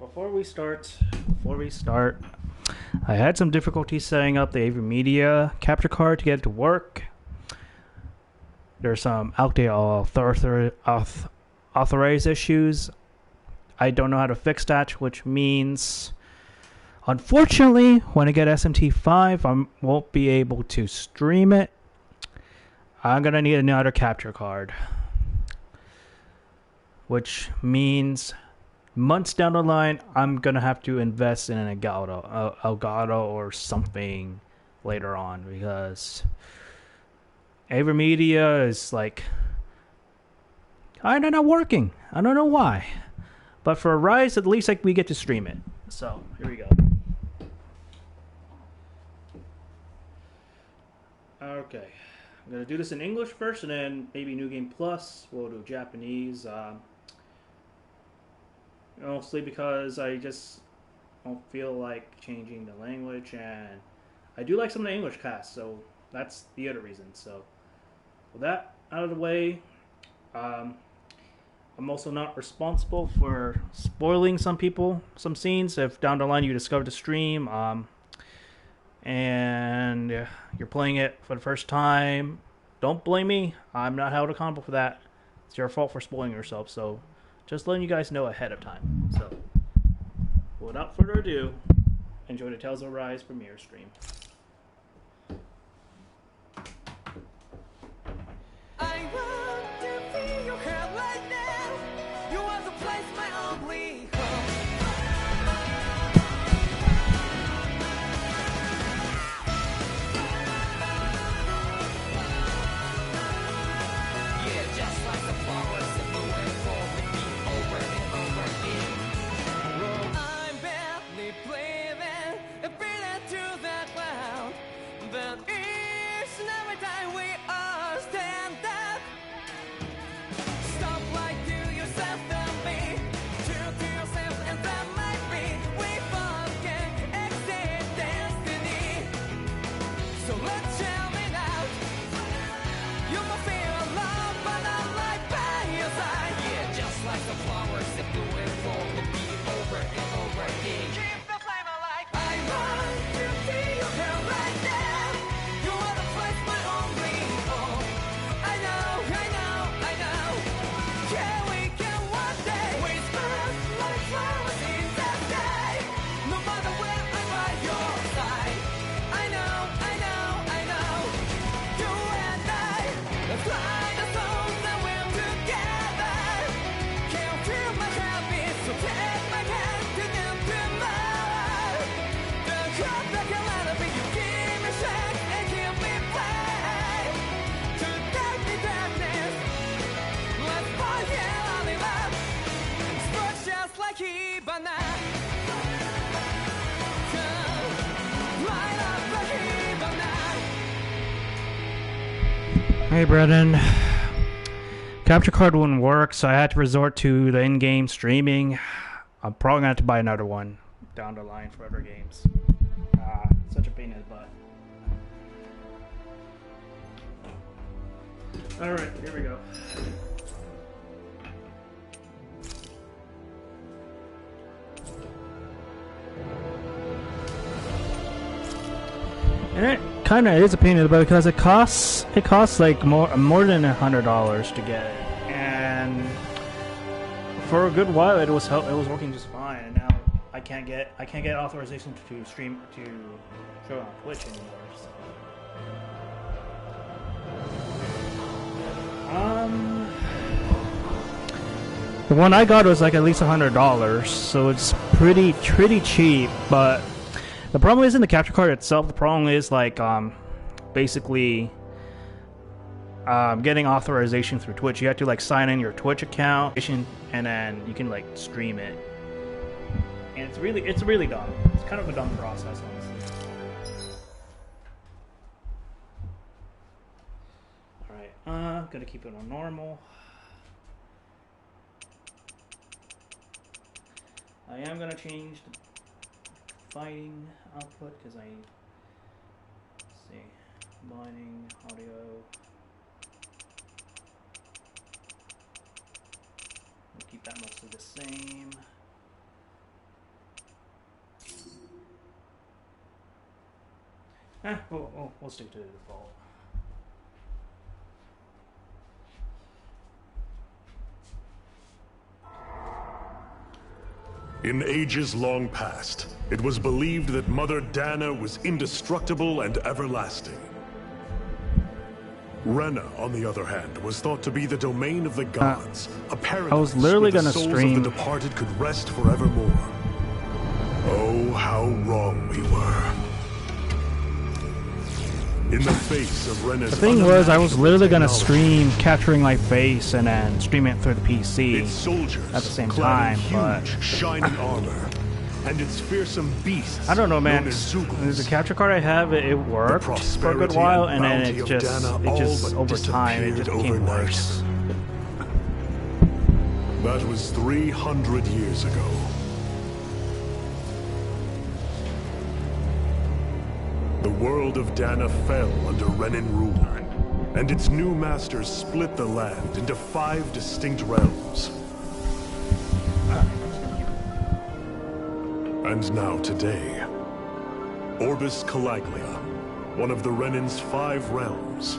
before we start, I had some difficulty setting up the Avery Media capture card to get it to work. There's some outdated authorized issues. I don't know how to fix that, which means, unfortunately, when I get SMT5, I won't be able to stream it. I'm going to need another capture card, which means months down the line, I'm going to have to invest in an Elgato or something later on, because Avery Media is like kind of not working. I don't know why. But for Rise, at least we get to stream it. So, here we go. Okay. I'm going to do this in English first, and then maybe New Game Plus. We'll do Japanese. Mostly because I just don't feel like changing the language, and I do like some of the English casts, so that's the other reason. So, with that out of the way, I'm also not responsible for spoiling some scenes. If down the line you discover the stream, and you're playing it for the first time, don't blame me. I'm not held accountable for that. It's your fault for spoiling yourself, so just letting you guys know ahead of time. So, without further ado, enjoy the Tales of Rise premiere stream. I want to feel your heart right now. You want to place my only hope. Yeah, just like the flowers that blew and fall with me over and over again. I'm badly breathing and breathing through that cloud. But each and every time we all stand up, stop like to yourself and me, true to yourself, and that might be we both can exceed destiny. So let's jam it out. You must feel alone, but I'm right by your side. Yeah, just like the flowers that bloom and fall with me over and over again. Keep the flame alive. I want to see you here right now. You are the place my only hope. I know, I know, I know. Yeah, we can one day. We spark like flowers in the sky. No matter where I'm by your side. I know, I know, I know. You and I, let's fly the souls that we're together. Can't feel my heartbeat, so take my hand to them tomorrow. The crowd that can let it be, you give me strength and give me play. To take me darkness, let's fall yeah, in love. Sparks just like Hibana. Come, light up like Hibana. Hey, Brennan. Capture card wouldn't work, so I had to resort to the in-game streaming. I'm probably going to have to buy another one down the line for other games. Such a pain in the butt. Alright, here we go. And it kind of is a pain in the butt because it costs like more than $100 to get it, and for a good while it was working just fine, and now I can't get authorization to stream to show on Twitch anymore. So. The one I got was like at least $100, so it's pretty cheap, but the problem isn't the capture card itself. The problem is like basically getting authorization through Twitch. You have to like sign in your Twitch account, and then you can like stream it. And it's really dumb. It's kind of a dumb process, honestly. Alright, gonna keep it on normal. I am gonna change the fighting output because let's see, mining, audio. We'll keep that mostly the same. We'll stick to the default. In ages long past, it was believed that Mother Dana was indestructible and everlasting. Rena, on the other hand, was thought to be the domain of the gods, a paradise I was literally where the gonna souls stream. of the departed could rest forevermore. Oh, how wrong we were. In the face of Rena's The thing was, I was unimaginable literally gonna technology, stream capturing my face and then stream it through the PC. its soldiers at the same clad in time, huge, but shining armor, and its fearsome beasts. I don't know, man. known as The Zugals. capture card I have, it worked for a good prosperity while, and and then bounty it of just, Dana all but over time, it just disappeared became overnight. worse. That was 300 years ago. The world of Dana fell under Renin rule, and its new masters split the land into 5 distinct realms. And now today, Orbis Calaglia, one of the Renin's 5 realms.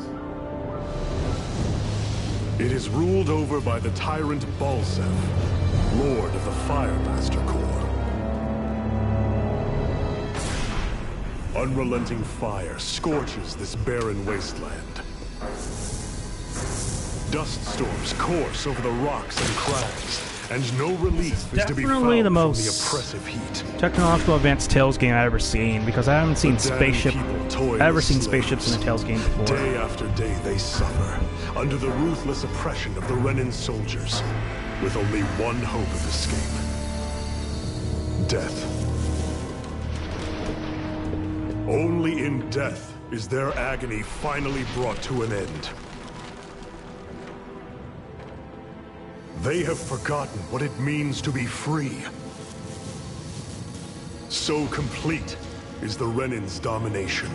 It is ruled over by the tyrant Balsef, Lord of the Firemaster Corps. Unrelenting fire scorches this barren wasteland. Dust storms course over the rocks and crags, and no relief is to be found Definitely the from most the oppressive heat. technological advanced Tales game I've ever seen, because I haven't seen The damned spaceship. people toil I've ever as seen spaceships in a slaves. Tales game before. Day after day they suffer under the ruthless oppression of the Renin soldiers, with only one hope of escape: death. Only in death is their agony finally brought to an end. They have forgotten what it means to be free. So complete is the Renin's domination.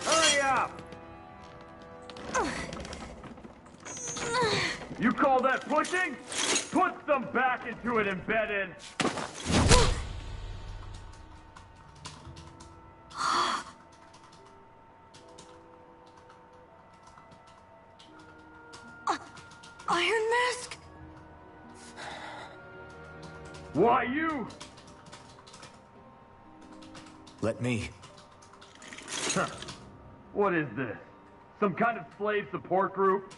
Hurry up! You call that pushing? Put some back into it, embedded! Iron Mask? Why you? Let me. Huh. What is this? Some kind of slave support group?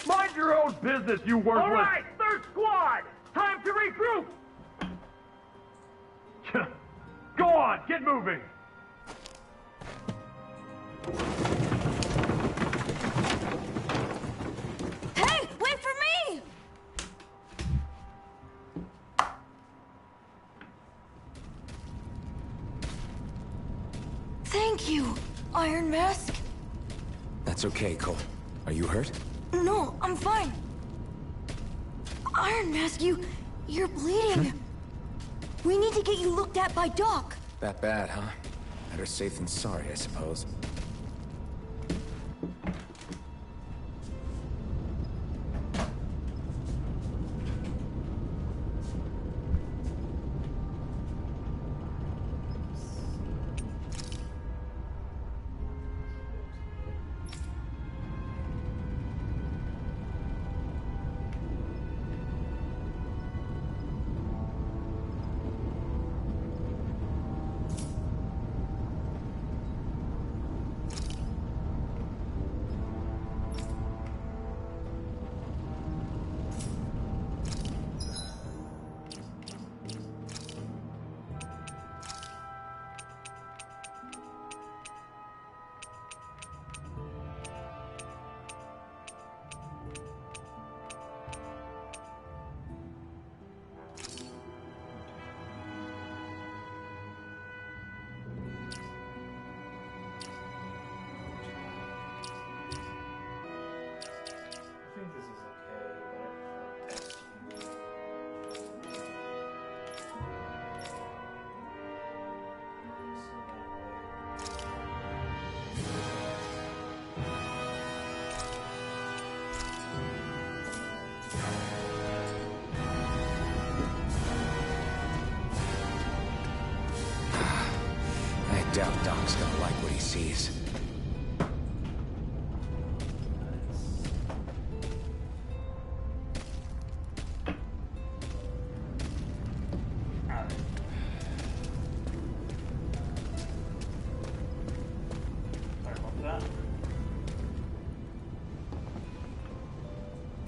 Mind your own business, you worthless! All right, third squad! Time to regroup! Go on, get moving! Hey, wait for me! Thank you, Iron Mask. That's okay, Cole. Are you hurt? No, I'm fine. Iron Mask, you're bleeding. We need to get you looked at by Doc. That bad, huh? Better safe than sorry, I suppose. doubt Doc's gonna like what he sees.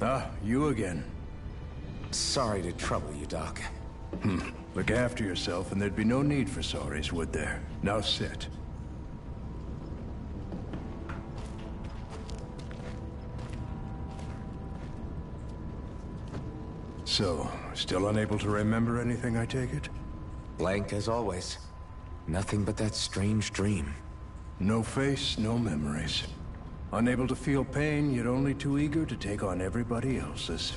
Ah, you again. Sorry to trouble you, Doc. Look after yourself and there'd be no need for sorries, would there? Now sit. So, still unable to remember anything, I take it? Blank as always. Nothing but that strange dream. No face, no memories. Unable to feel pain, yet only too eager to take on everybody else's.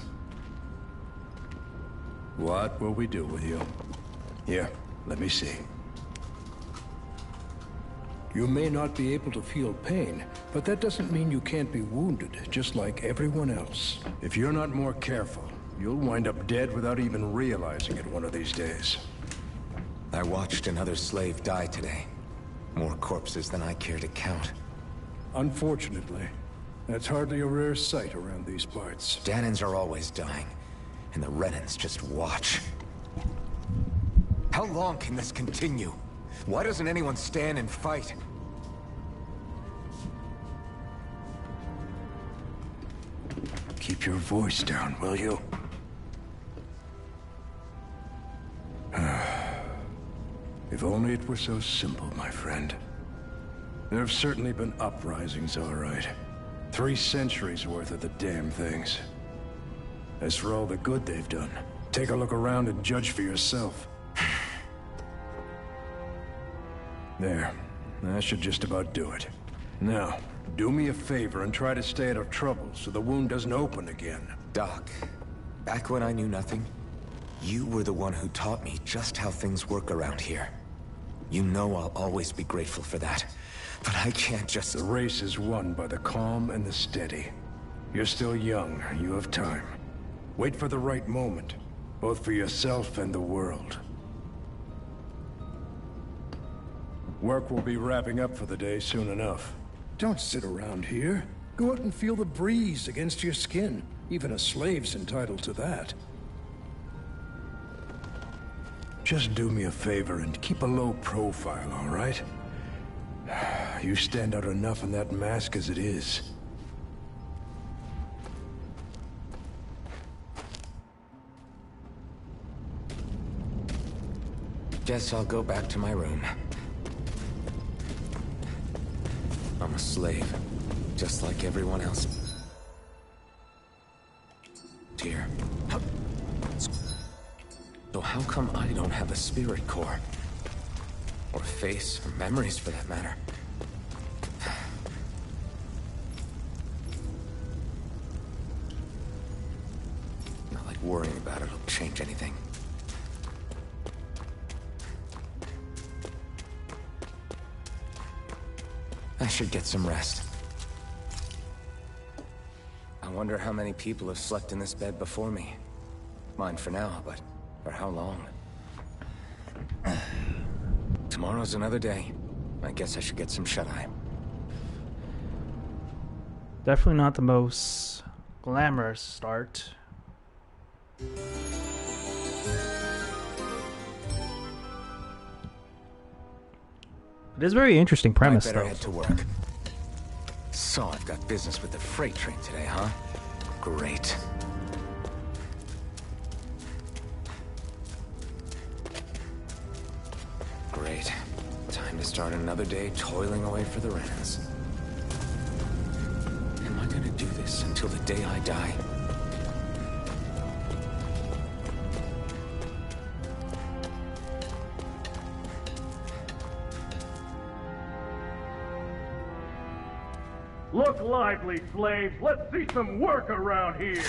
What will we do with you? Here, let me see. You may not be able to feel pain, but that doesn't mean you can't be wounded, just like everyone else. If you're not more careful, you'll wind up dead without even realizing it one of these days. I watched another slave die today. More corpses than I care to count. Unfortunately, that's hardly a rare sight around these parts. Danans are always dying, and the Renans just watch. How long can this continue? Why doesn't anyone stand and fight? Keep your voice down, will you? If only it were so simple, my friend. There have certainly been uprisings, all right. 3 centuries worth of the damn things. As for all the good they've done, take a look around and judge for yourself. There. That should just about do it. Now, do me a favor and try to stay out of trouble so the wound doesn't open again. Doc, back when I knew nothing, you were the one who taught me just how things work around here. You know I'll always be grateful for that. But I can't just... The race is won by the calm and the steady. You're still young. You have time. Wait for the right moment, both for yourself and the world. Work will be wrapping up for the day soon enough. Don't sit around here. Go out and feel the breeze against your skin. Even a slave's entitled to that. Just do me a favor and keep a low profile, all right? You stand out enough in that mask as it is. Guess I'll go back to my room. I'm a slave, just like everyone else. Dear. So how come I don't have a spirit core? Or face, or memories for that matter? Not like worrying about it'll change anything. I should get some rest. I wonder how many people have slept in this bed before me. Mine for now, but for how long? Tomorrow's another day. I guess I should get some shut-eye. Definitely not the most glamorous start. It is a very interesting premise, I better though. head to work. So I've got business with the freight train today, huh? Great. Great. Time to start another day toiling away for the Renans. Am I gonna do this until the day I die? Look lively, slaves. Let's see some work around here.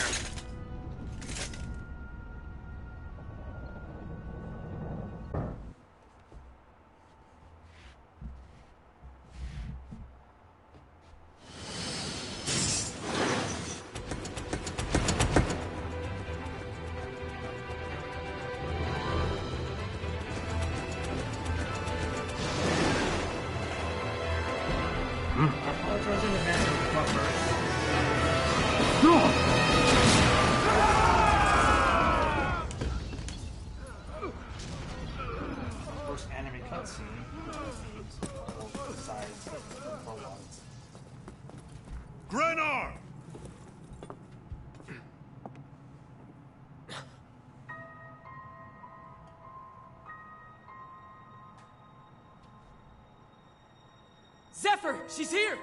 throws in the man with the buffer. First anime cutscene. Both sides of prologues. Grenar! Zephyr, she's here!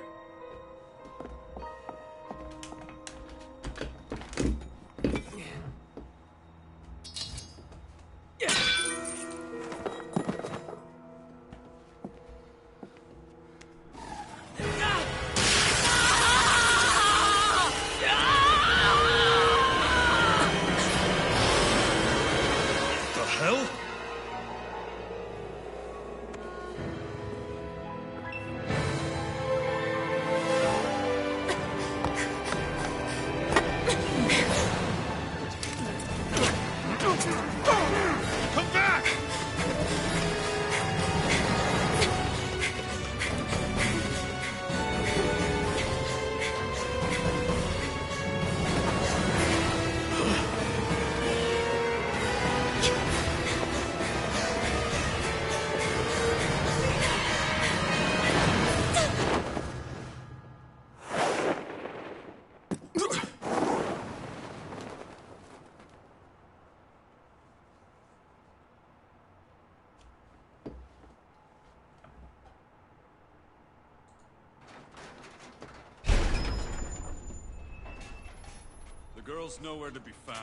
The hell? Come back! The girl's nowhere to be found.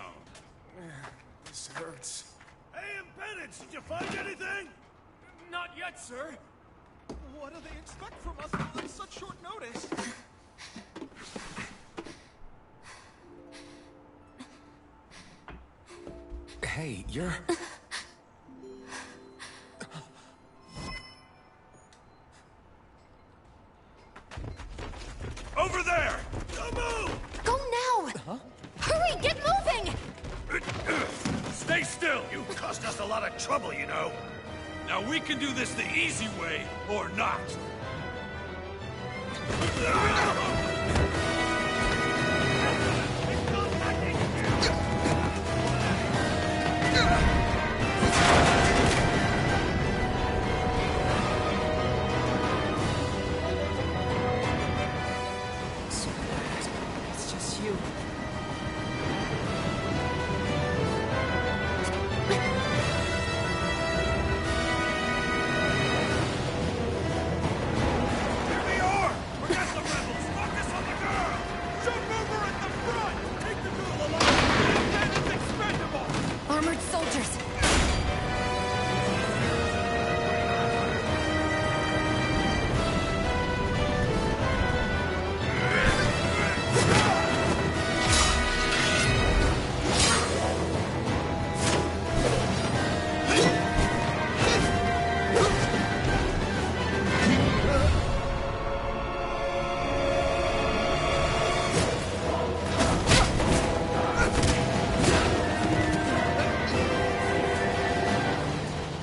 This hurts. Hey, Bennett, did you find anything? Not yet, sir. What do they expect from us on such short notice? Hey, you're... Over there! Don't move! Go now! Hurry, get moving! Stay still! You caused us a lot of trouble, you know. Now we can do this the easy way, or not. It's just you. Here they are! Forget the rebels! Focus on the girl! Jump over at the front! Take the girl alive! Then it's expendable! Armored soldiers!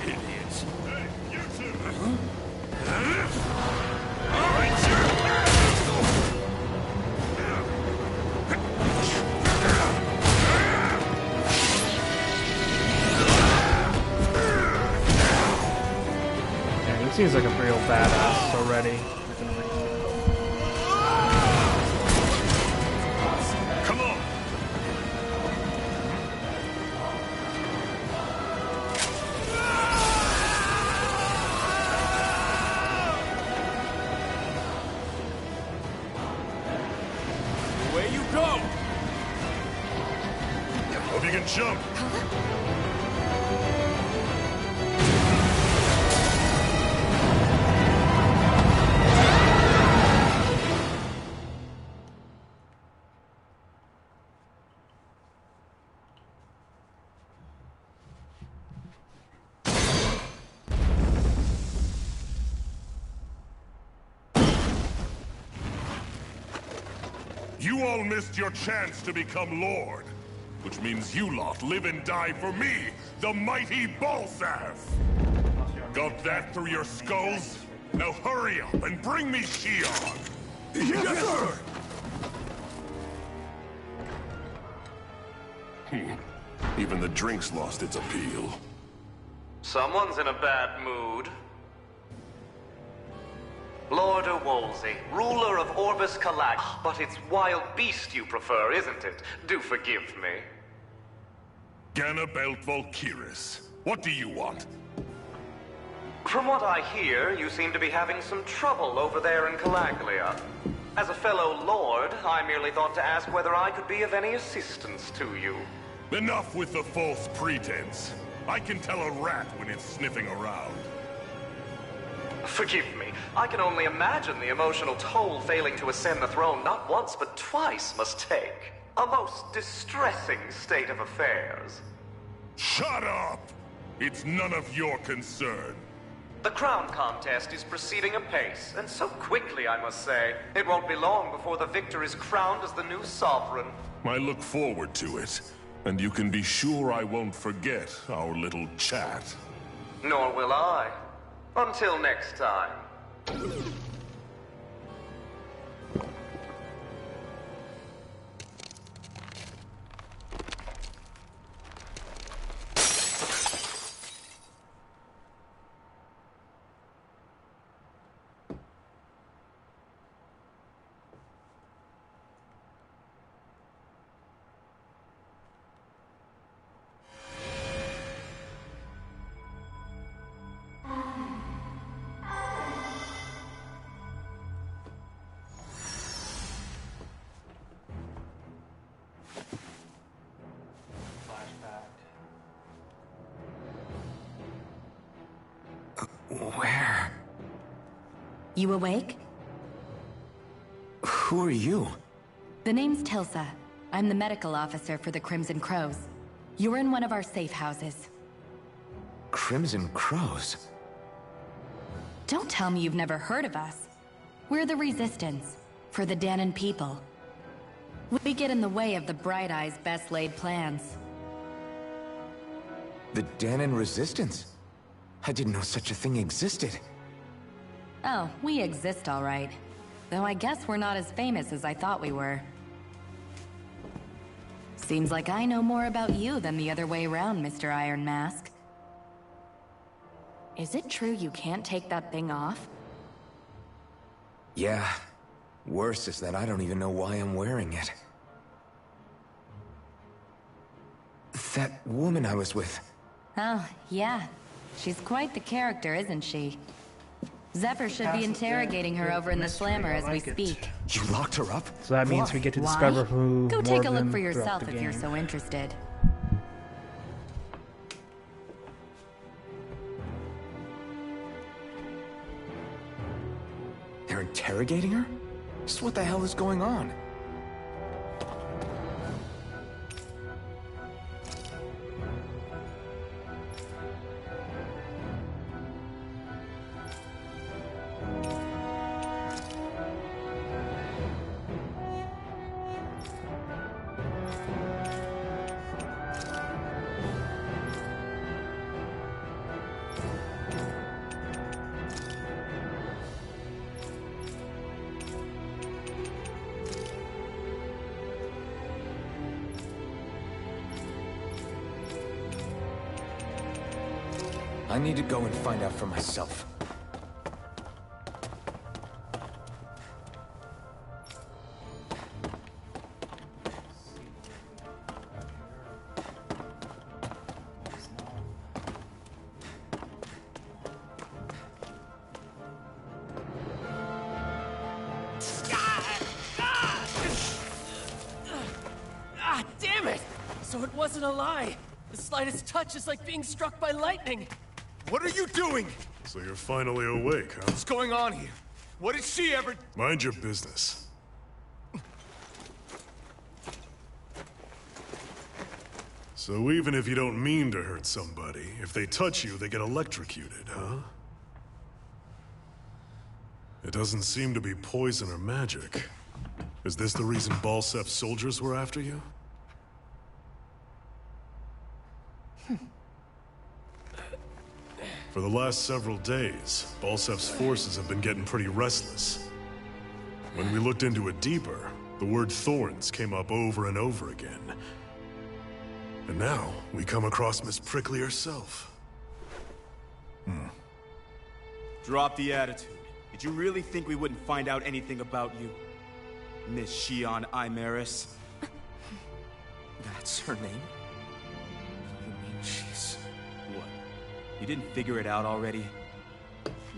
Idiots! Hey, you two! Yeah, he seems like a real badass already. Come on! Away you go! Hope you can jump! You all missed your chance to become Lord. Which means you lot live and die for me, the mighty Balsath! Got that through your skulls? Now hurry up and bring me Shion! Yes, sir! Even the drink's lost its appeal. Someone's in a bad mood. Lord Wolsey, ruler of Orbis Calag. But it's wild beast you prefer, isn't it? Do forgive me. Ganabelt Volkiris. What do you want? From what I hear, you seem to be having some trouble over there in Calaglia. As a fellow lord, I merely thought to ask whether I could be of any assistance to you. Enough with the false pretense. I can tell a rat when it's sniffing around. Forgive me. I can only imagine the emotional toll failing to ascend the throne not once but twice must take. A most distressing state of affairs. Shut up! It's none of your concern. The crown contest is proceeding apace, and so quickly, I must say. It won't be long before the victor is crowned as the new sovereign. I look forward to it, and you can be sure I won't forget our little chat. Nor will I. Until next time. Where? You awake? Who are you? The name's Tilsa. I'm the medical officer for the Crimson Crows. You're in one of our safe houses. Crimson Crows? Don't tell me you've never heard of us. We're the Resistance, for the Danon people. We get in the way of the Bright Eye's best-laid plans. The Danon Resistance? I didn't know such a thing existed. Oh, we exist all right. Though I guess we're not as famous as I thought we were. Seems like I know more about you than the other way around, Mr. Iron Mask. Is it true you can't take that thing off? Yeah. Worse is that I don't even know why I'm wearing it. That woman I was with. Oh, yeah. She's quite the character, isn't she? Zephyr should be interrogating her over in the Slammer as we speak. You locked her up? So that means we get to discover who. Go more take a of look them for throughout yourself the if you're game. so interested. They're interrogating her? Just what the hell is going on? I need to go and find out for myself. Ah, damn it! So it wasn't a lie. The slightest touch is like being struck by lightning. What are you doing? So you're finally awake, huh? What's going on here? What did she ever... Mind your business. So even if you don't mean to hurt somebody, if they touch you, they get electrocuted, huh? It doesn't seem to be poison or magic. Is this the reason Balsef's soldiers were after you? For the last several days, Balsef's forces have been getting pretty restless. When we looked into it deeper, the word thorns came up over and over again. And now, we come across Miss Prickly herself. Drop the attitude. Did you really think we wouldn't find out anything about you? Miss Shion Imaris? That's her name? You mean she's... What? You didn't figure it out already?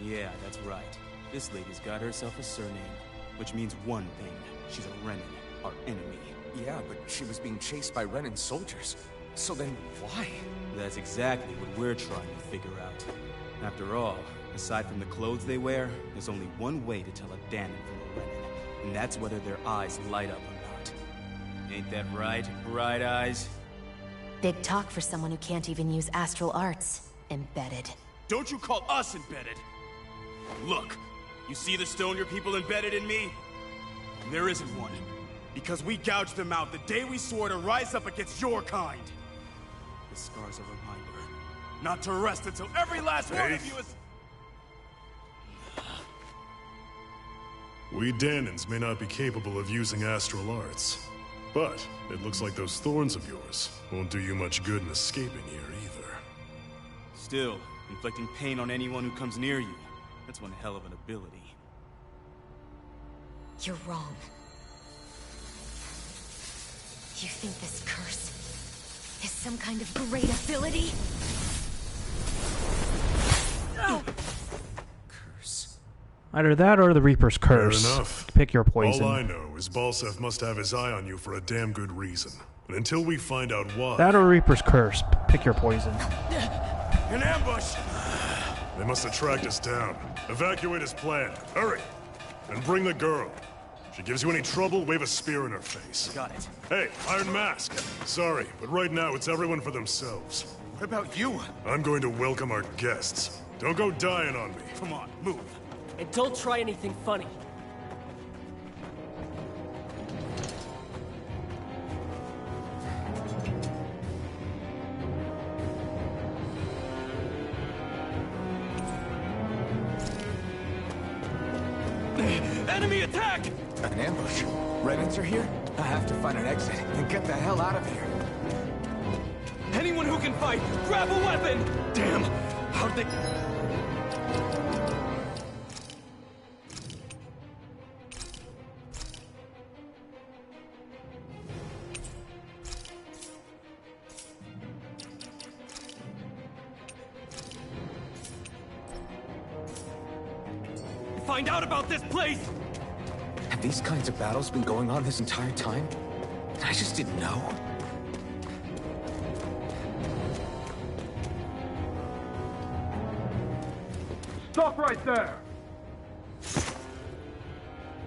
Yeah, that's right. This lady's got herself a surname, which means one thing. She's a Renin, our enemy. Yeah, but she was being chased by Renin soldiers. So then, why? That's exactly what we're trying to figure out. After all, aside from the clothes they wear, there's only one way to tell a Danon from a Renin, and that's whether their eyes light up or not. Ain't that right, Bright Eyes? Big talk for someone who can't even use astral arts. Embedded. Don't you call us embedded! Look, you see the stone your people embedded in me? There isn't one. Because we gouged them out the day we swore to rise up against your kind. The scar's a reminder, not to rest until every last one of you is... We Danons may not be capable of using astral arts, but it looks like those thorns of yours won't do you much good in escaping here either. Still, inflicting pain on anyone who comes near you, that's one hell of an ability. You're wrong. You think this curse is some kind of great ability? No! Curse. Either that or the Reaper's curse. Fair enough. Pick your poison. All I know is Balsef must have his eye on you for a damn good reason. And until we find out why... That or Reaper's curse. Pick your poison. An ambush! They must have tracked us down. Evacuate as planned. Hurry! And bring the girl. If she gives you any trouble, wave a spear in her face. Got it. Hey, Iron Mask. Sorry, but right now it's everyone for themselves. What about you? I'm going to welcome our guests. Don't go dying on me. Come on, move. And don't try anything funny. Enemy attack! An ambush? Renins are here? I have to find an exit and get the hell out of here. Anyone who can fight, grab a weapon! Damn! How'd they... Find out about this place! Have these kinds of battles been going on this entire time? I just didn't know. Stop right there!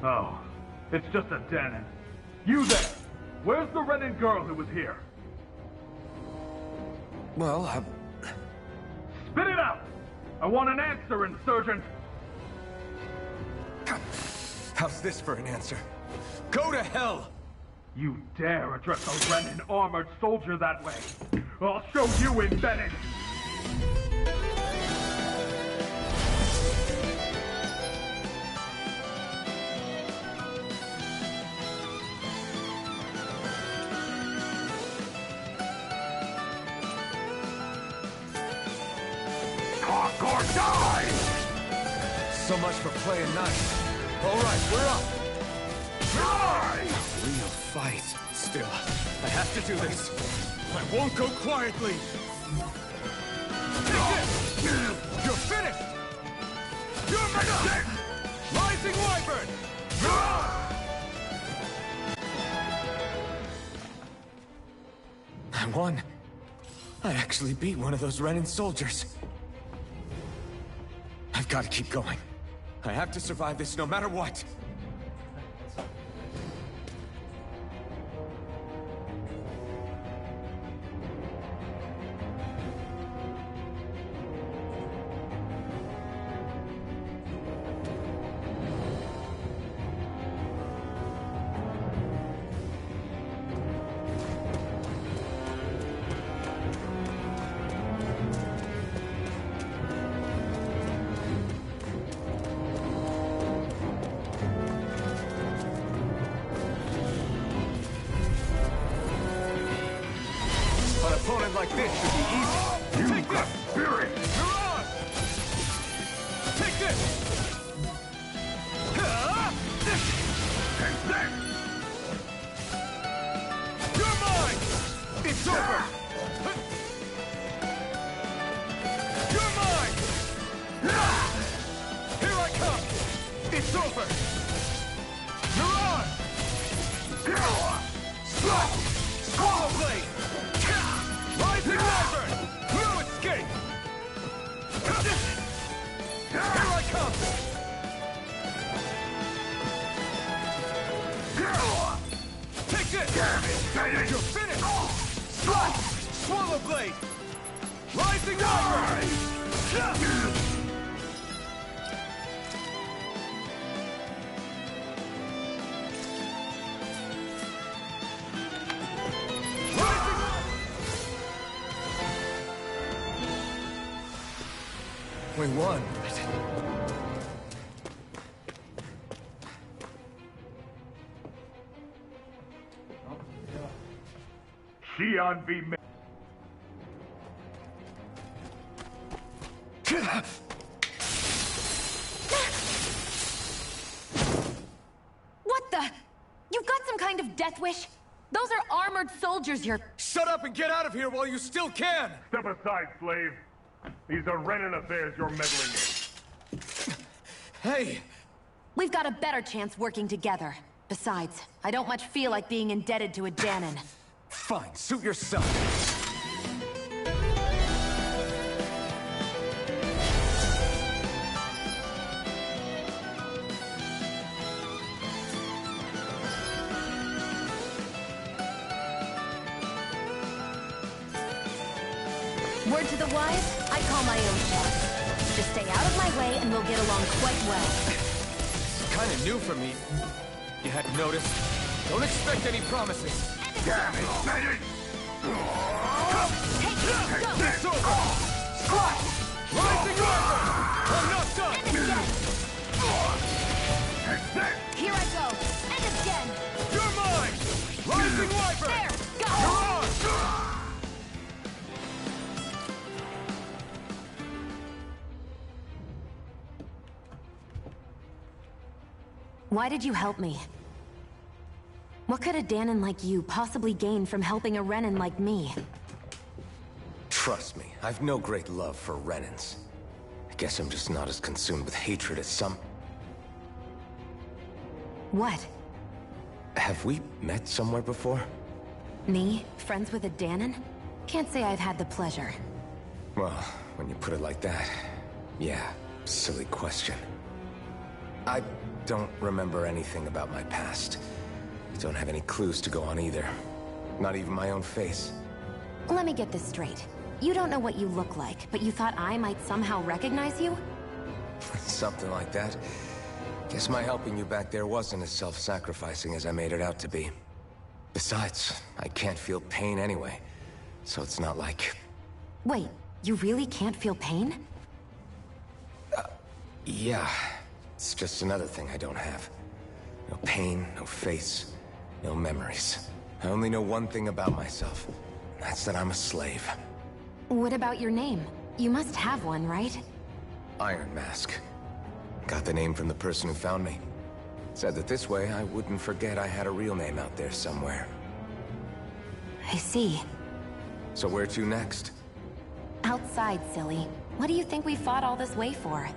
Oh, it's just a Danon. You there! Where's the Renin girl who was here? Well, Spit it out! I want an answer, insurgent! How's this for an answer? Go to hell! You dare address a Renin armored soldier that way? I'll show you embedded! Talk or die! So much for playing nice. All right, we're up. Die! Real fight. Still, I have to do this. I won't go quietly. You're finished! You're finished! Rising Wyvern! I won. I actually beat one of those Renin soldiers. I've got to keep going. I have to survive this no matter what. this should be easy. You've got spirit. You're on! Take this! And then, You're mine! It's over! You're mine! Here I come! It's over! You're on! Swallow blade! Rising wyvern! No escape! Here I come! Take this! You're finished! Swallow blade! Rising wyvern! We won. Shion v. What the? You've got some kind of death wish? Those are armored soldiers you're... Shut up and get out of here while you still can! Step aside, slave. These are Renan affairs you're meddling in. Hey! We've got a better chance working together. Besides, I don't much feel like being indebted to a Danon. Fine, suit yourself. Word to the wise, I call my own shot. Just stay out of my way and we'll get along quite well. Kinda new for me. You hadn't noticed? Don't expect any promises. Damn it, Medic! Take this, go! It's over! Squash! Rising wyvern! I'm not done! And again! Here I go! And again! You're mine! Rising wyvern! There! Go! You're on! Why did you help me? What could a Danon like you possibly gain from helping a Renan like me? Trust me, I've no great love for Renans. I guess I'm just not as consumed with hatred as some... What? Have we met somewhere before? Me? Friends with a Danon? Can't say I've had the pleasure. Well, when you put it like that, yeah, silly question. I don't remember anything about my past. Don't have any clues to go on either. Not even my own face. Let me get this straight. You don't know what you look like, but you thought I might somehow recognize you? Something like that. Guess my helping you back there wasn't as self-sacrificing as I made it out to be. Besides, I can't feel pain anyway. So it's not like... Wait, you really can't feel pain? Yeah. It's just another thing I don't have. No pain, no face, no memories. I only know one thing about myself. That's that I'm a slave. What about your name? You must have one, right? Iron Mask. Got the name from the person who found me. Said that this way I wouldn't forget I had a real name out there somewhere. I see. So where to next? Outside, silly. What do you think we fought all this way for?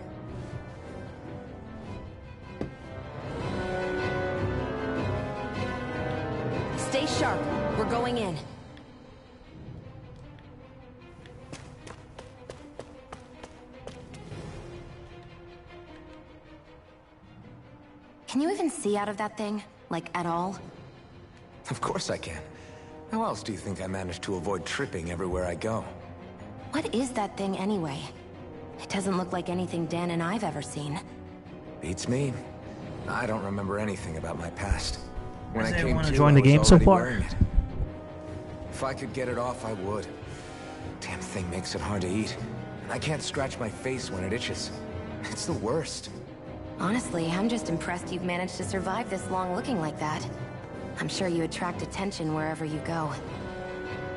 Stay sharp. We're going in. Can you even see out of that thing? Like, at all? Of course I can. How else do you think I managed to avoid tripping everywhere I go? What is that thing anyway? It doesn't look like anything Dan and I've ever seen. Beats me. I don't remember anything about my past. When Does I anyone came to, enjoying I the game was so already far? wearing it. If I could get it off, I would. Damn thing makes it hard to eat. And I can't scratch my face when it itches. It's the worst. Honestly, I'm just impressed you've managed to survive this long looking like that. I'm sure you attract attention wherever you go.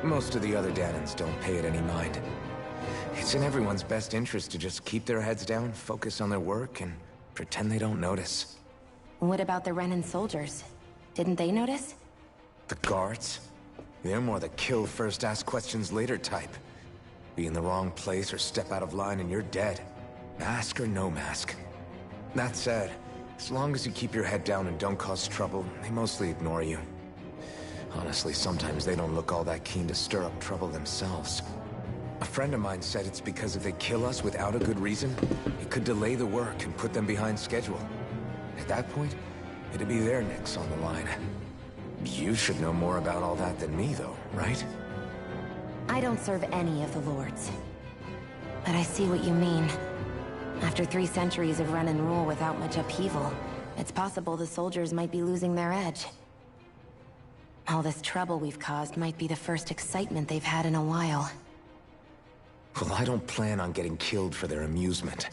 Most of the other Danans don't pay it any mind. It's in everyone's best interest to just keep their heads down, focus on their work, and pretend they don't notice. What about the Renan soldiers? Didn't they notice? The guards? They're more the kill first, ask questions later type. Be in the wrong place or step out of line and you're dead. Mask or no mask. That said, as long as you keep your head down and don't cause trouble, they mostly ignore you. Honestly, sometimes they don't look all that keen to stir up trouble themselves. A friend of mine said it's because if they kill us without a good reason, it could delay the work and put them behind schedule. At that point, it'd be their necks on the line. You should know more about all that than me, though, right? I don't serve any of the lords. But I see what you mean. After 3 centuries of run and rule without much upheaval, it's possible the soldiers might be losing their edge. All this trouble we've caused might be the first excitement they've had in a while. Well, I don't plan on getting killed for their amusement.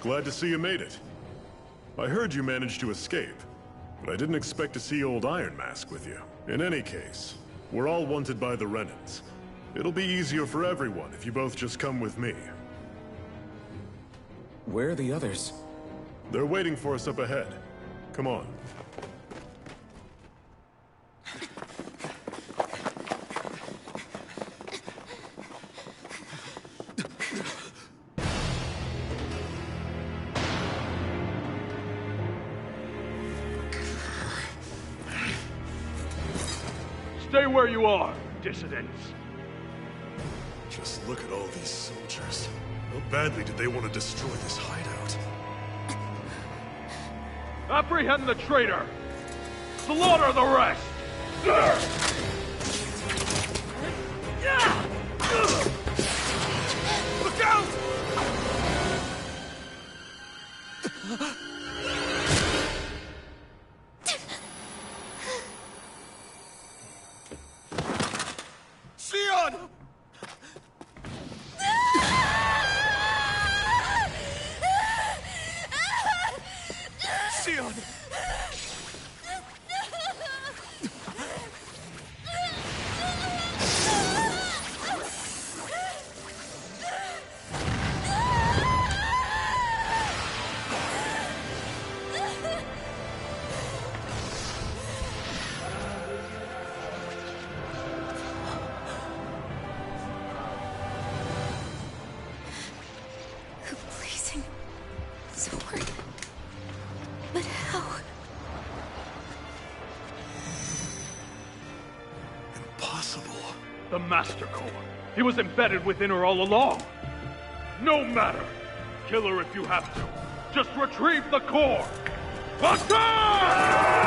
Glad to see you made it. I heard you managed to escape, but I didn't expect to see old Iron Mask with you. In any case, we're all wanted by the Renans. It'll be easier for everyone if you both just come with me. Where are the others? They're waiting for us up ahead. Come on. Stay where you are, dissidents. Just look at all these soldiers. How badly did they want to destroy this hideout? Apprehend the traitor! Slaughter the rest! Look out! Sion! Sion! A blazing sword. But how? Impossible. The Master Core. He was embedded within her all along. No matter. Kill her if you have to. Just retrieve the core. Attack!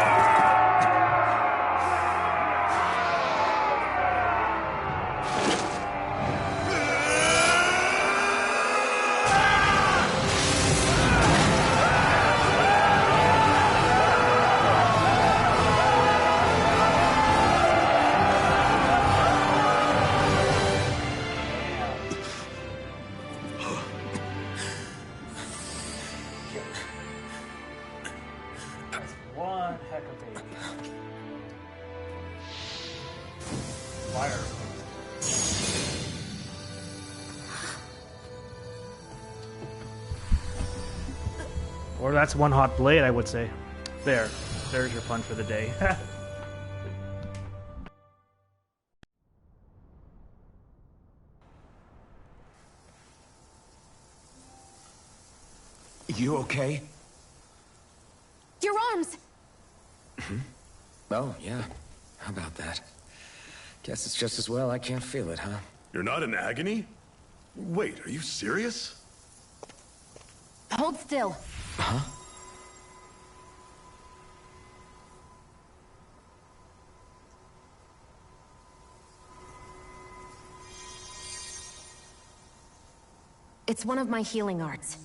One heck of a fire. Or that's one hot blade, I would say. There's your fun for the day. You okay? Your arms! Oh, yeah. How about that? Guess it's just as well I can't feel it, huh? You're not in agony? Wait, are you serious? Hold still. Huh? It's one of my healing arts.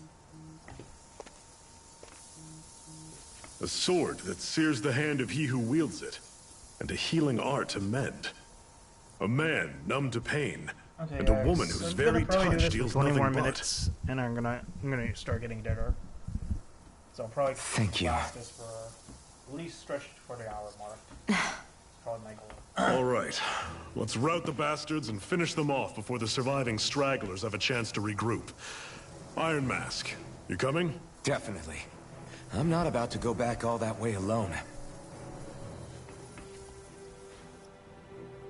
A sword that sears the hand of he who wields it, and a healing art to mend. A man numb to pain, Okay, and a guys, woman who's I'm very gonna probably do touched this for deals 20 nothing more but. minutes, and I'm gonna start getting deader. So I'll probably Thank you. last this for at least stretch for the hour mark. It's probably my goal. All right, let's rout the bastards and finish them off before the surviving stragglers have a chance to regroup. Iron Mask, you coming? Definitely. I'm not about to go back all that way alone.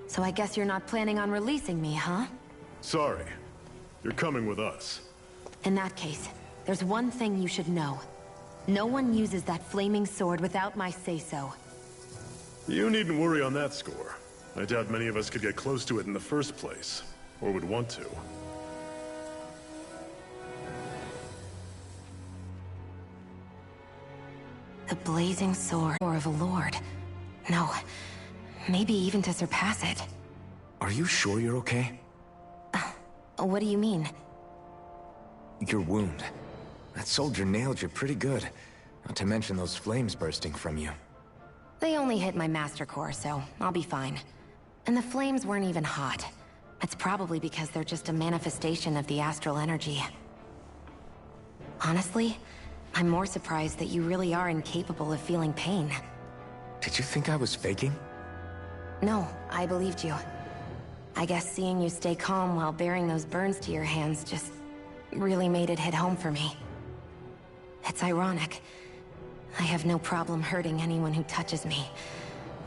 So I guess you're not planning on releasing me, huh? Sorry, you're coming with us. In that case, there's one thing you should know. No one uses that flaming sword without my say-so. You needn't worry on that score. I doubt many of us could get close to it in the first place, or would want to. The blazing sword of a lord. No, maybe even to surpass it. Are you sure you're okay? What do you mean? Your wound. That soldier nailed you pretty good. Not to mention those flames bursting from you. They only hit my master core, so I'll be fine. And the flames weren't even hot. It's probably because they're just a manifestation of the astral energy. Honestly, I'm more surprised that you really are incapable of feeling pain. Did you think I was faking? No, I believed you. I guess seeing you stay calm while bearing those burns to your hands just really made it hit home for me. It's ironic. I have no problem hurting anyone who touches me.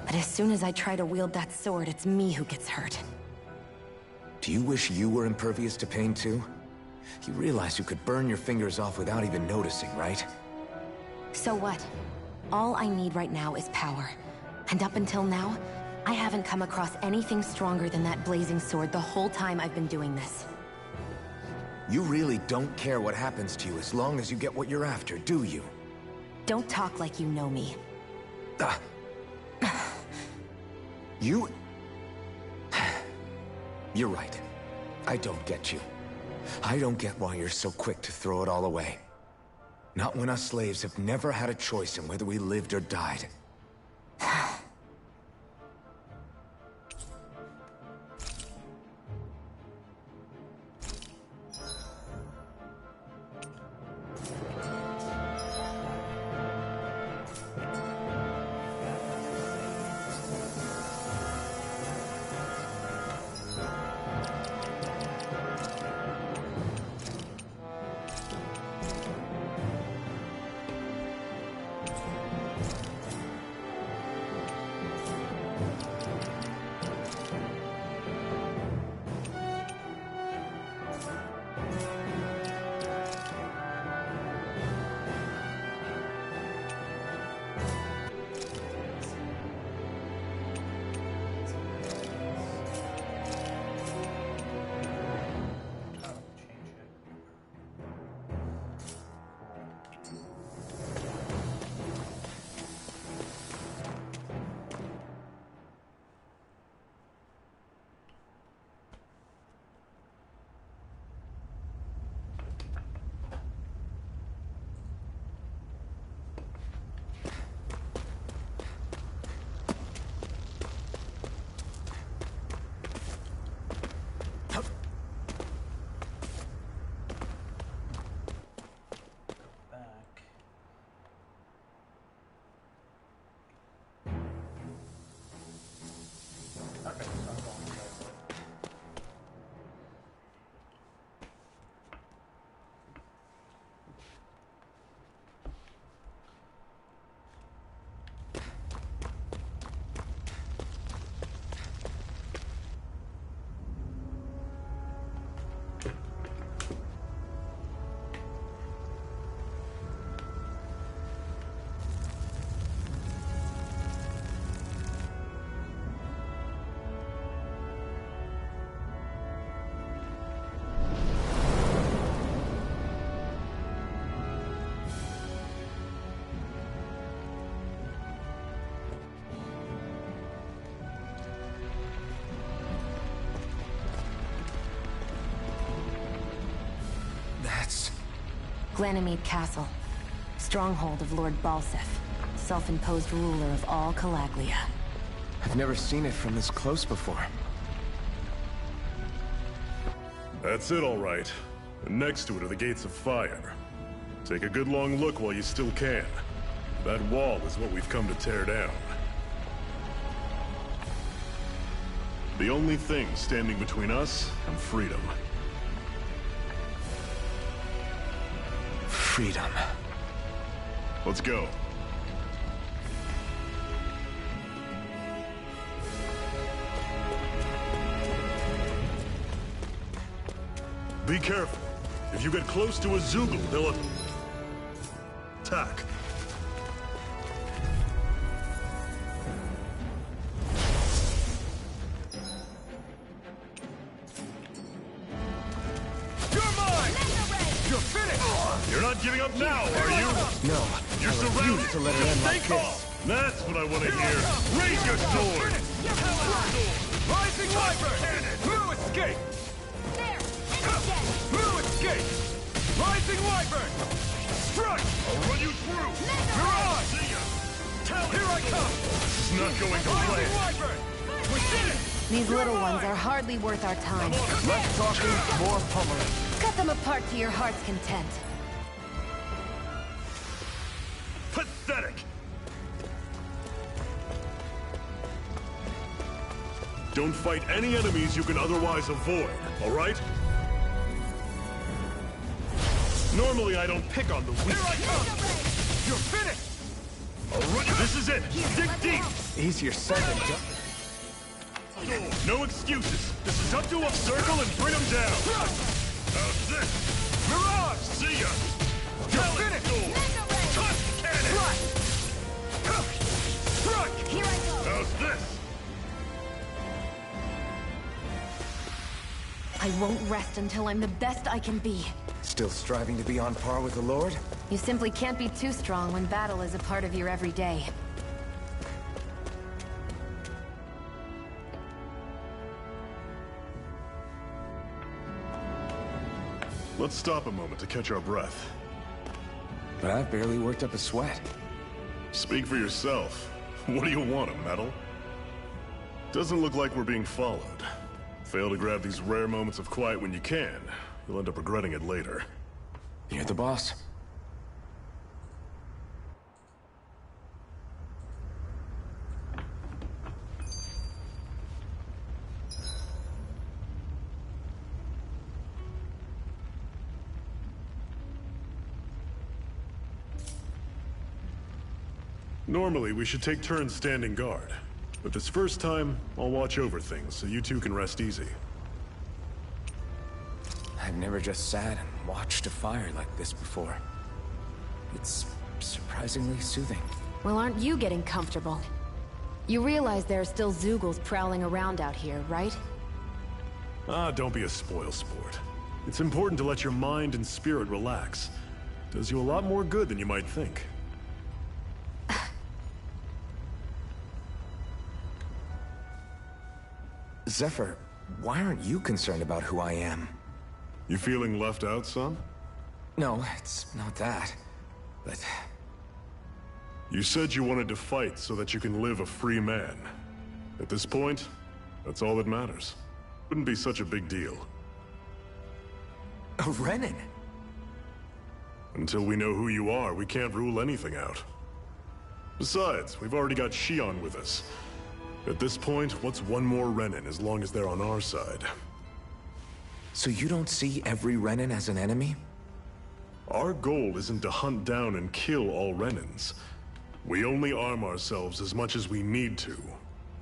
But as soon as I try to wield that sword, it's me who gets hurt. Do you wish you were impervious to pain too? You realize you could burn your fingers off without even noticing, right? So what? All I need right now is power. And up until now, I haven't come across anything stronger than that blazing sword the whole time I've been doing this. You really don't care what happens to you as long as you get what you're after, do you? Don't talk like you know me. You... You're right. I don't get you. I don't get why you're so quick to throw it all away. Not when us slaves have never had a choice in whether we lived or died. Glanamede Castle, stronghold of Lord Balsef, self-imposed ruler of all Calaglia. I've never seen it from this close before. That's it, all right. And next to it are the gates of fire. Take a good long look while you still can. That wall is what we've come to tear down. The only thing standing between us and freedom. Freedom. Let's go. Be careful. If you get close to a Zoogle, they'll attack. You're mine! You're finished! You're not giving up now, are you? No, You're I refuse surrounded. to let her end like Stay calm. this. That's what I want to hear. Raise your sword. Rising Wyvern! Blue escape! Blue escape! Rising Wyvern! Strike! I'll run you through. Mirage! See ya. Here I come! This is not going to Rising plan. Wyvern! We did it! These little ones are hardly worth our time. Less talking, more pummeling. Cut them apart to your heart's content. Pathetic. Don't fight any enemies you can otherwise avoid, all right? Normally I don't pick on the weak. Here I come! You're finished! I'll run you. This is it. Dig deep. Easier said than done. No excuses. This is up to a circle and bring them down. How's this? Mirage! See ya. You're finished! Touch cannon. Strike! Here I go. How's this? I won't rest until I'm the best I can be. Still striving to be on par with the Lord? You simply can't be too strong when battle is a part of your everyday. Let's stop a moment to catch our breath. But I've barely worked up a sweat. Speak for yourself. What do you want, a medal? Doesn't look like we're being followed. Fail to grab these rare moments of quiet when you can. You'll end up regretting it later. You're the boss. Normally, we should take turns standing guard. But this first time, I'll watch over things so you two can rest easy. I've never just sat and watched a fire like this before. It's surprisingly soothing. Well, aren't you getting comfortable? You realize there are still Zoogles prowling around out here, right? Ah, don't be a spoilsport. It's important to let your mind and spirit relax. Does you a lot more good than you might think. Zephyr, why aren't you concerned about who I am? You feeling left out, son? No, it's not that. But... You said you wanted to fight so that you can live a free man. At this point, that's all that matters. Wouldn't be such a big deal. A Renin? Until we know who you are, we can't rule anything out. Besides, we've already got Shion with us. At this point, what's one more Renin as long as they're on our side? So you don't see every Renin as an enemy? Our goal isn't to hunt down and kill all Renins. We only arm ourselves as much as we need to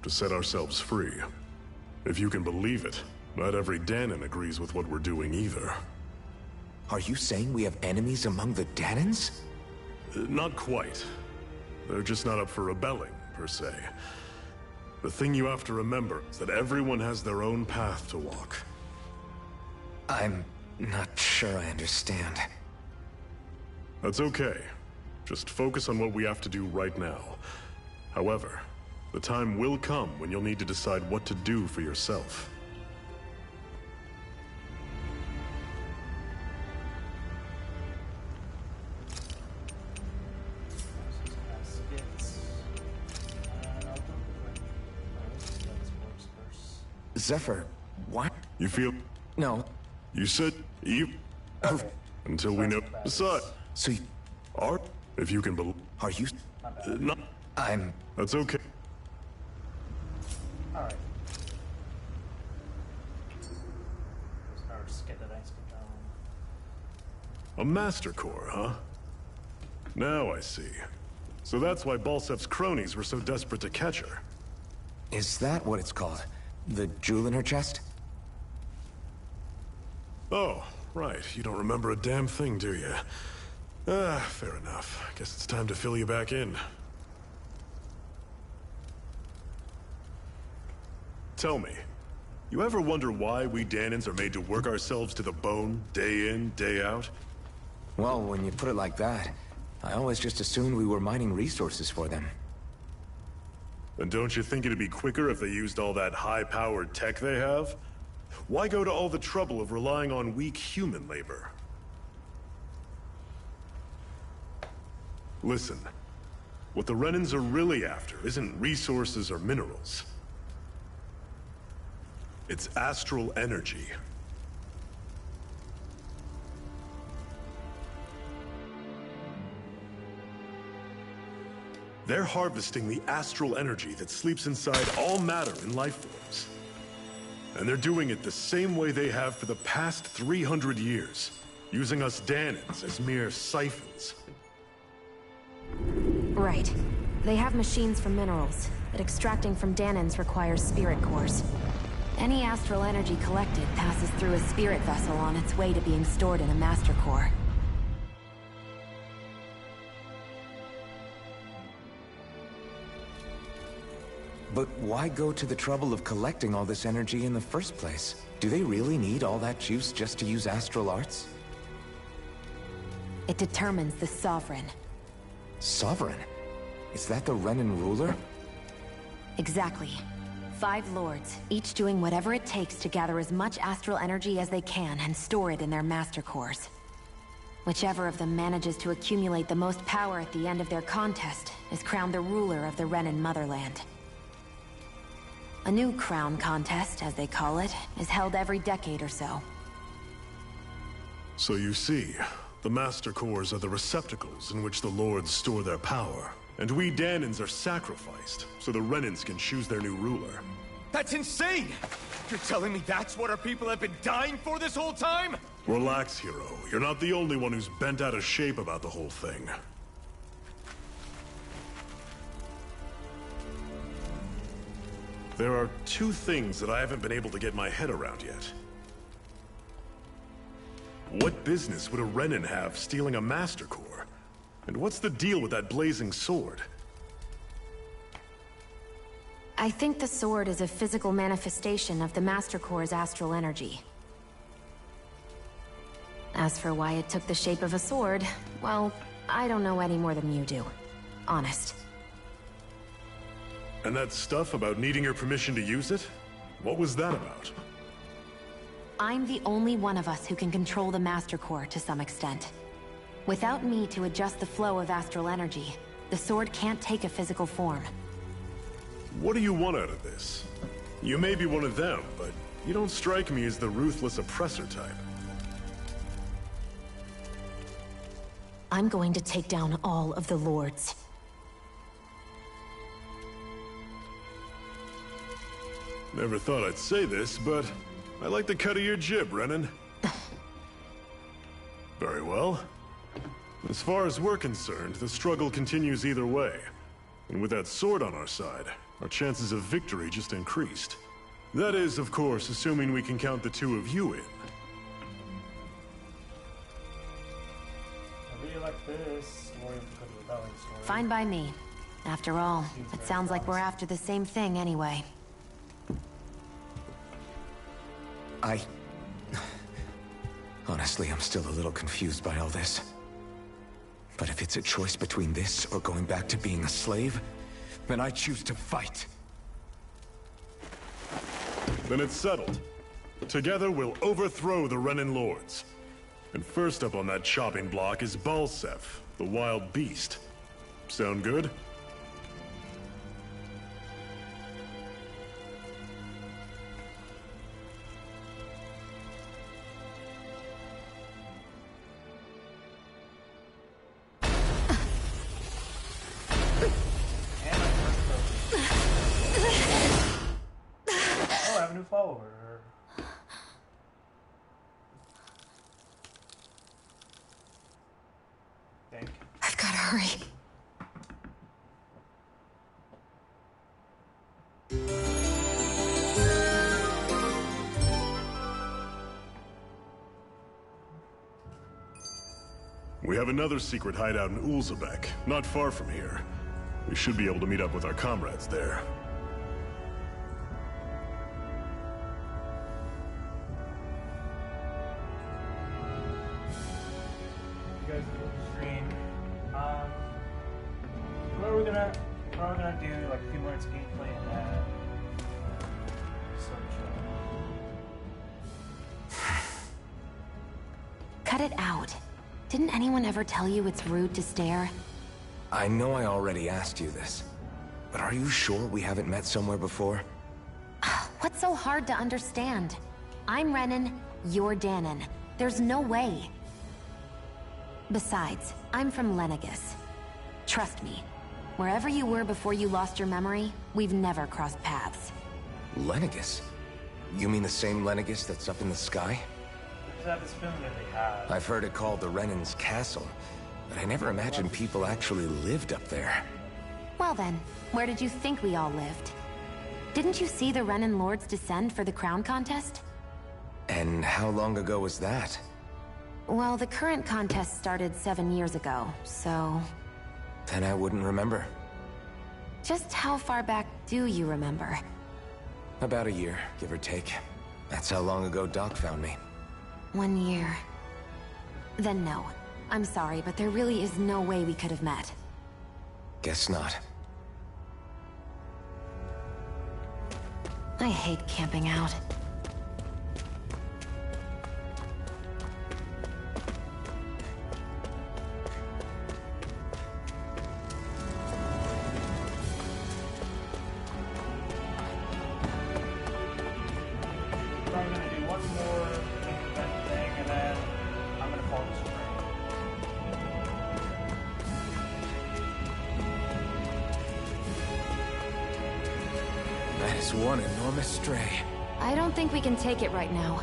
set ourselves free. If you can believe it, not every Danon agrees with what we're doing either. Are you saying we have enemies among the Danons? Not quite. They're just not up for rebelling, per se. The thing you have to remember is that everyone has their own path to walk. I'm not sure I understand. That's okay. Just focus on what we have to do right now. However, the time will come when you'll need to decide what to do for yourself. Zephyr, why? You feel... No, You said you... Until we know... Besides... So you... Are... If you can believe... Are you... No. I'm... That's okay. Alright. Let's get the dice down. A Master Core, huh? Now I see. So that's why Balsef's cronies were so desperate to catch her. Is that what it's called? The jewel in her chest? Oh, right. You don't remember a damn thing, do you? Ah, fair enough. Guess it's time to fill you back in. Tell me, you ever wonder why we Danans are made to work ourselves to the bone, day in, day out? Well, when you put it like that, I always just assumed we were mining resources for them. And don't you think it'd be quicker if they used all that high-powered tech they have? Why go to all the trouble of relying on weak human labor? Listen, what the Renans are really after isn't resources or minerals. It's astral energy. They're harvesting the astral energy that sleeps inside all matter in life forms. And they're doing it the same way they have for the past 300 years, using us Danans as mere siphons. Right. They have machines for minerals, but extracting from Danans requires spirit cores. Any astral energy collected passes through a spirit vessel on its way to being stored in a master core. But why go to the trouble of collecting all this energy in the first place? Do they really need all that juice just to use astral arts? It determines the Sovereign. Sovereign? Is that the Renan ruler? Exactly. 5 lords, each doing whatever it takes to gather as much astral energy as they can and store it in their master cores. Whichever of them manages to accumulate the most power at the end of their contest is crowned the ruler of the Renan motherland. A new crown contest, as they call it, is held every decade or so. So you see, the Master Cores are the receptacles in which the Lords store their power. And we Danans are sacrificed, so the Renans can choose their new ruler. That's insane! You're telling me that's what our people have been dying for this whole time? Relax, hero. You're not the only one who's bent out of shape about the whole thing. There are 2 things that I haven't been able to get my head around yet. What business would a Renan have stealing a Master Core? And what's the deal with that blazing sword? I think the sword is a physical manifestation of the Master Core's astral energy. As for why it took the shape of a sword, well, I don't know any more than you do. Honest. And that stuff about needing your permission to use it? What was that about? I'm the only one of us who can control the Master Core to some extent. Without me to adjust the flow of astral energy, the sword can't take a physical form. What do you want out of this? You may be one of them, but you don't strike me as the ruthless oppressor type. I'm going to take down all of the lords. Never thought I'd say this, but I like the cut of your jib, Renan. Very well. As far as we're concerned, the struggle continues either way. And with that sword on our side, our chances of victory just increased. That is, of course, assuming we can count the 2 of you in. I really like this story because of the Valley story. Fine by me. After all, it sounds like we're after the same thing anyway. Honestly, I'm still a little confused by all this. But if it's a choice between this or going back to being a slave, then I choose to fight. Then it's settled. Together we'll overthrow the Renan Lords. And first up on that chopping block is Balsef, the wild beast. Sound good? over. Think. I've gotta hurry. We have another secret hideout in Ulzebek, not far from here. We should be able to meet up with our comrades there. You guys are the stream. We're gonna do like a few minutes of gameplay and then Cut it out. Didn't anyone ever tell you it's rude to stare? I know I already asked you this, but are you sure we haven't met somewhere before? What's so hard to understand? I'm Renan, you're Danon. There's no way. Besides, I'm from Lenegis. Trust me, wherever you were before you lost your memory, we've never crossed paths. Lenegis? You mean the same Lenegis that's up in the sky? Is that this film that they have? I've heard it called the Renan's Castle, but I never imagined people actually lived up there. Well then, where did you think we all lived? Didn't you see the Renan Lords descend for the crown contest? And how long ago was that? Well, the current contest started 7 years ago, so... Then I wouldn't remember. Just how far back do you remember? About a year, give or take. That's how long ago Doc found me. 1 year. Then no. I'm sorry, but there really is no way we could have met. Guess not. I hate camping out. Probably gonna do one more event thing and then I'm gonna call this a That is one enormous stray. I don't think we can take it right now.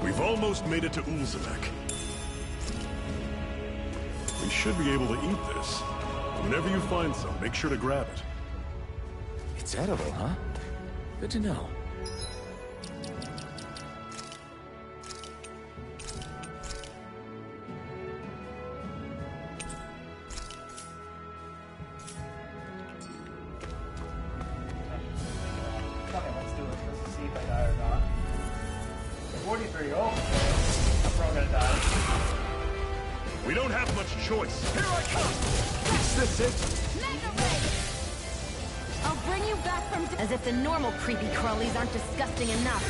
We've almost made it to Ulzebek. We should be able to eat this. Whenever you find some, make sure to grab it. It's edible, huh? Good to know. Okay, let's do it. Let's see if I die or not. 43, oh, I'm probably gonna die. We don't have much choice. Here I come! Is this it? I'll bring you back from... As if the normal creepy crawlies aren't disgusting enough.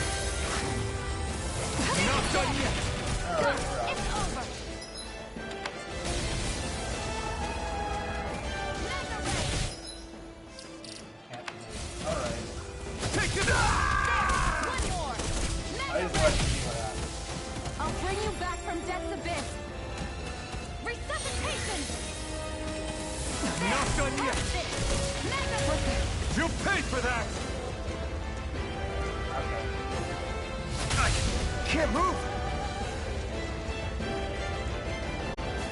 Not done yet! Go! It's over! Alright. Take it! One more! I just want to see what happens. I'll bring you back from death's abyss! Resuscitation! Not done yet! You'll pay for that! Okay. I can't move!